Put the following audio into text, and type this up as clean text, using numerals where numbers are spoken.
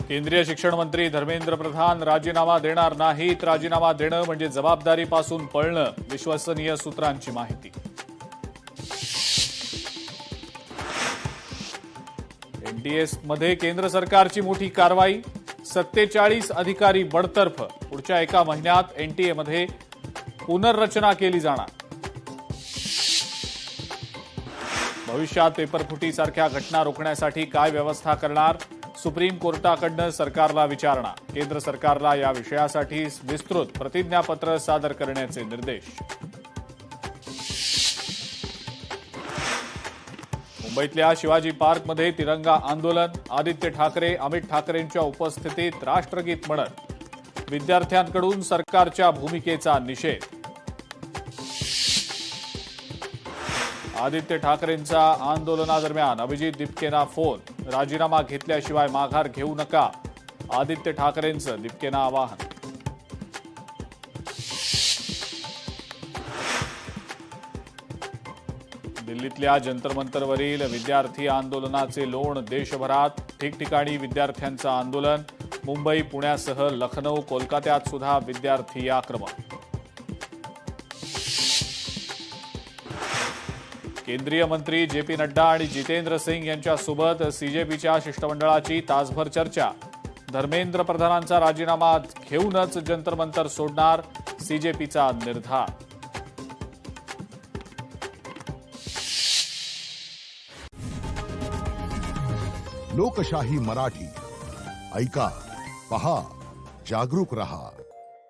केंद्रीय शिक्षण मंत्री धर्मेंद्र प्रधान राजीनामा देणार नाहीत। राजीनामा देणं म्हणजे जबाबदारीपासून पळणं, विश्वसनीय सूत्रांची माहिती। एनटीएस मध्ये केंद्र सरकारची मोठी कारवाई, 47 अधिकारी बडतर्फ। पुढच्या एका महिन्यात एनटीए मध्ये पुनर्रचना केली जाणार। भविष्यात पेपरफुटीसारख्या घटना रोखण्यासाठी काय व्यवस्था करणार? सुप्रीम कोर्टाकडनं सरकारला विचारणा। केंद्र सरकारला या विषयासाठी विस्तृत प्रतिज्ञापत्र सादर करण्याचे निर्देश। मुंबईतल्या शिवाजी पार्कमध्ये तिरंगा आंदोलन, आदित्य ठाकरे अमित ठाकरेंच्या उपस्थितीत राष्ट्रगीत म्हणत विद्यार्थ्यांकडून सरकारच्या भूमिकेचा निषेध। आदित्य ठाकरेंचा आंदोलनादरम्यान अभिजित दिपकेंना फोन, राजीनामा घेतल्याशिवाय माघार घेऊ नका, आदित्य ठाकरेंचं दिपकेंना आवाहन। दिल्लीतल्या जंतर मंतरवरील विद्यार्थी आंदोलनाचे लोण देशभरात, ठिकठिकाणी विद्यार्थ्यांचं आंदोलन। मुंबई, पुण्यासह लखनौ, कोलकात्यात सुद्धा विद्यार्थी आक्रमक। केंद्रीय मंत्री जे.पी. नड्डा आणि जितेंद्र सिंग यांच्यासोबत सीजेपीच्या शिष्टमंडळाची तासभर चर्चा। धर्मेंद्र प्रधानांचा राजीनामा घेऊनच जंतर मंतर सोडणार, सीजेपीचा निर्धार। लोकशाही मराठी ऐका, पहा, जागरूक रहा।